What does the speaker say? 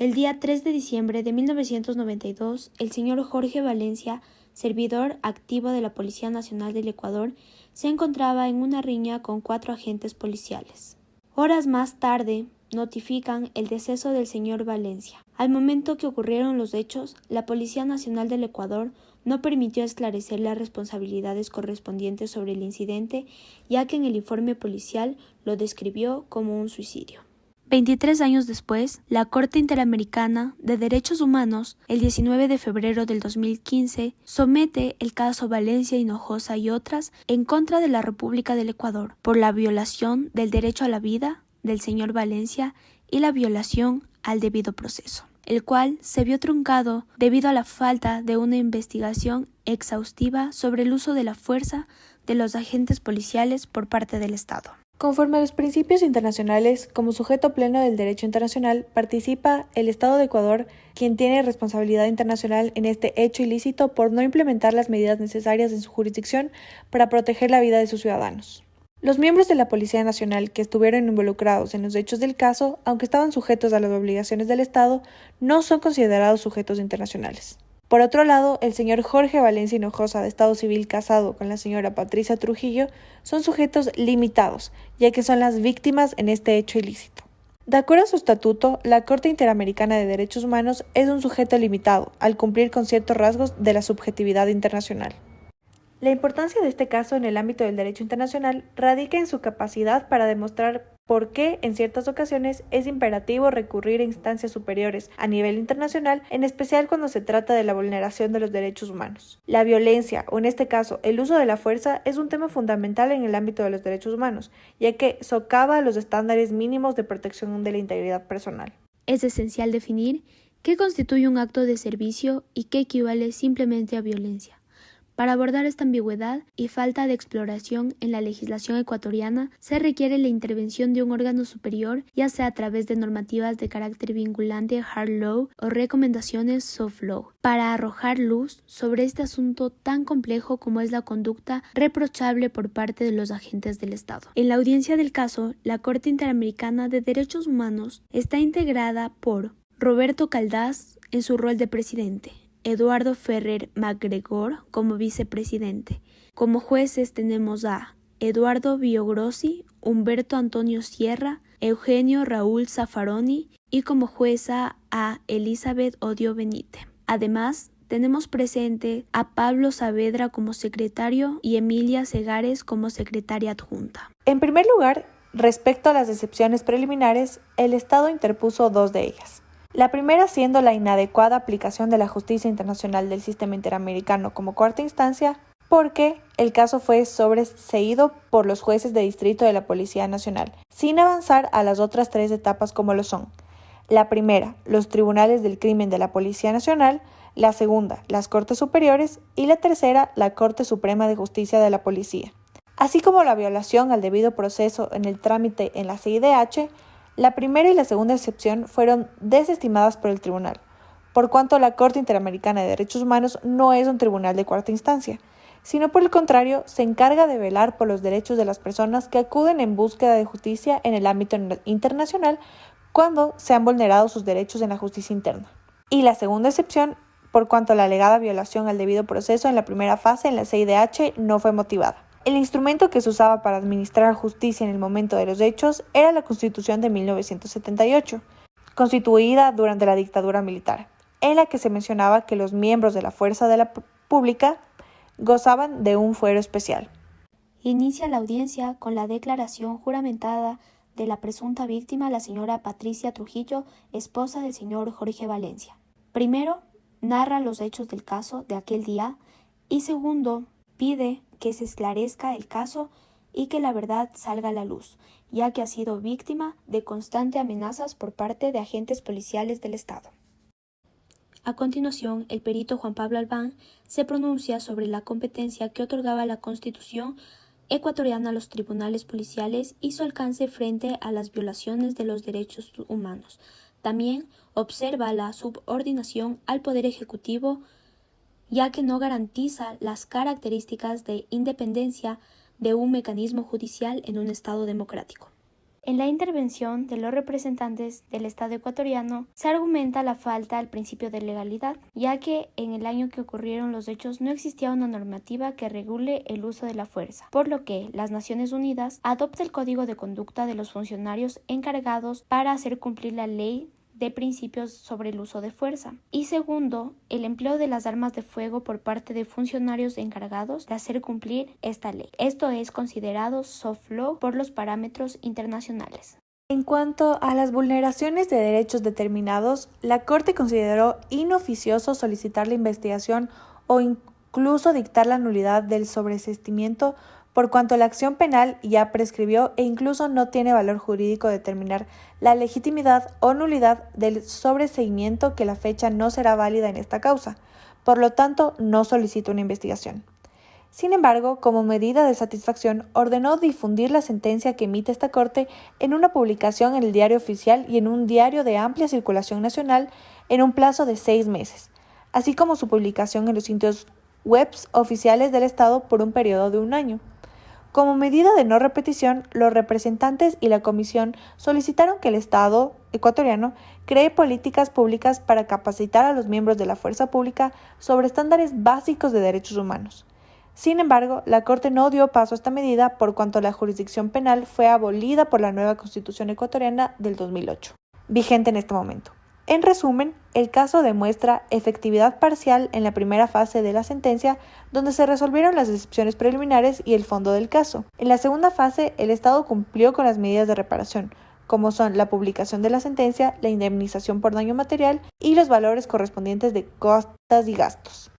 El día 3 de diciembre de 1992, el señor Jorge Valencia, servidor activo de la Policía Nacional del Ecuador, se encontraba en una riña con 4 agentes policiales. Horas más tarde, notifican el deceso del señor Valencia. Al momento que ocurrieron los hechos, la Policía Nacional del Ecuador no permitió esclarecer las responsabilidades correspondientes sobre el incidente, ya que en el informe policial lo describió como un suicidio. 23 años después, la Corte Interamericana de Derechos Humanos, el 19 de febrero del 2015, somete el caso Valencia Hinojosa y otras en contra de la República del Ecuador por la violación del derecho a la vida del señor Valencia y la violación al debido proceso, el cual se vio truncado debido a la falta de una investigación exhaustiva sobre el uso de la fuerza de los agentes policiales por parte del Estado. Conforme a los principios internacionales, como sujeto pleno del derecho internacional, participa el Estado de Ecuador, quien tiene responsabilidad internacional en este hecho ilícito por no implementar las medidas necesarias en su jurisdicción para proteger la vida de sus ciudadanos. Los miembros de la Policía Nacional que estuvieron involucrados en los hechos del caso, aunque estaban sujetos a las obligaciones del Estado, no son considerados sujetos internacionales. Por otro lado, el señor Jorge Valencia Hinojosa, de Estado Civil casado con la señora Patricia Trujillo, son sujetos limitados, ya que son las víctimas en este hecho ilícito. De acuerdo a su estatuto, la Corte Interamericana de Derechos Humanos es un sujeto limitado, al cumplir con ciertos rasgos de la subjetividad internacional. La importancia de este caso en el ámbito del derecho internacional radica en su capacidad para demostrar por qué en ciertas ocasiones es imperativo recurrir a instancias superiores a nivel internacional, en especial cuando se trata de la vulneración de los derechos humanos. La violencia, o en este caso el uso de la fuerza, es un tema fundamental en el ámbito de los derechos humanos, ya que socava los estándares mínimos de protección de la integridad personal. Es esencial definir qué constituye un acto de servicio y qué equivale simplemente a violencia. Para abordar esta ambigüedad y falta de exploración en la legislación ecuatoriana, se requiere la intervención de un órgano superior, ya sea a través de normativas de carácter vinculante hard law o recomendaciones soft law, para arrojar luz sobre este asunto tan complejo como es la conducta reprochable por parte de los agentes del Estado. En la audiencia del caso, la Corte Interamericana de Derechos Humanos está integrada por Roberto Caldás en su rol de presidente, Eduardo Ferrer MacGregor como vicepresidente. Como jueces tenemos a Eduardo Biogrossi, Humberto Antonio Sierra, Eugenio Raúl Zaffaroni y como jueza a Elizabeth Odio Benítez. Además, tenemos presente a Pablo Saavedra como secretario y Emilia Segares como secretaria adjunta. En primer lugar, respecto a las excepciones preliminares, el Estado interpuso 2 de ellas. La primera siendo la inadecuada aplicación de la justicia internacional del sistema interamericano como cuarta instancia, porque el caso fue sobreseído por los jueces de distrito de la Policía Nacional, sin avanzar a las otras 3 etapas como lo son. La primera, los tribunales del crimen de la Policía Nacional; la segunda, las Cortes Superiores; y la tercera, la Corte Suprema de Justicia de la Policía. Así como la violación al debido proceso en el trámite en la CIDH, la primera y la segunda excepción fueron desestimadas por el tribunal, por cuanto la Corte Interamericana de Derechos Humanos no es un tribunal de cuarta instancia, sino por el contrario se encarga de velar por los derechos de las personas que acuden en búsqueda de justicia en el ámbito internacional cuando se han vulnerado sus derechos en la justicia interna. Y la segunda excepción, por cuanto la alegada violación al debido proceso en la primera fase en la CIDH no fue motivada. El instrumento que se usaba para administrar justicia en el momento de los hechos era la Constitución de 1978, constituida durante la dictadura militar, en la que se mencionaba que los miembros de la fuerza de la pública gozaban de un fuero especial. Inicia la audiencia con la declaración juramentada de la presunta víctima, la señora Patricia Trujillo, esposa del señor Jorge Valencia. Primero, narra los hechos del caso de aquel día y segundo, pide que se esclarezca el caso y que la verdad salga a la luz, ya que ha sido víctima de constantes amenazas por parte de agentes policiales del Estado. A continuación, el perito Juan Pablo Albán se pronuncia sobre la competencia que otorgaba la Constitución ecuatoriana a los tribunales policiales y su alcance frente a las violaciones de los derechos humanos. También observa la subordinación al Poder Ejecutivo, ya que no garantiza las características de independencia de un mecanismo judicial en un Estado democrático. En la intervención de los representantes del Estado ecuatoriano se argumenta la falta al principio de legalidad, ya que en el año que ocurrieron los hechos no existía una normativa que regule el uso de la fuerza, por lo que las Naciones Unidas adopta el Código de Conducta de los funcionarios encargados para hacer cumplir la ley de principios sobre el uso de fuerza. Y segundo, el empleo de las armas de fuego por parte de funcionarios encargados de hacer cumplir esta ley. Esto es considerado soft law por los parámetros internacionales. En cuanto a las vulneraciones de derechos determinados, la Corte consideró inoficioso solicitar la investigación o incluso dictar la nulidad del sobreseimiento por cuanto la acción penal ya prescribió e incluso no tiene valor jurídico determinar la legitimidad o nulidad del sobreseimiento, que la fecha no será válida en esta causa. Por lo tanto, no solicita una investigación. Sin embargo, como medida de satisfacción, ordenó difundir la sentencia que emite esta Corte en una publicación en el Diario Oficial y en un diario de amplia circulación nacional en un plazo de 6 meses, así como su publicación en los sitios web oficiales del Estado por un periodo de 1 año. Como medida de no repetición, los representantes y la Comisión solicitaron que el Estado ecuatoriano cree políticas públicas para capacitar a los miembros de la fuerza pública sobre estándares básicos de derechos humanos. Sin embargo, la Corte no dio paso a esta medida por cuanto la jurisdicción penal fue abolida por la nueva Constitución ecuatoriana del 2008, vigente en este momento. En resumen, el caso demuestra efectividad parcial en la primera fase de la sentencia, donde se resolvieron las excepciones preliminares y el fondo del caso. En la segunda fase, el Estado cumplió con las medidas de reparación, como son la publicación de la sentencia, la indemnización por daño material y los valores correspondientes de costas y gastos.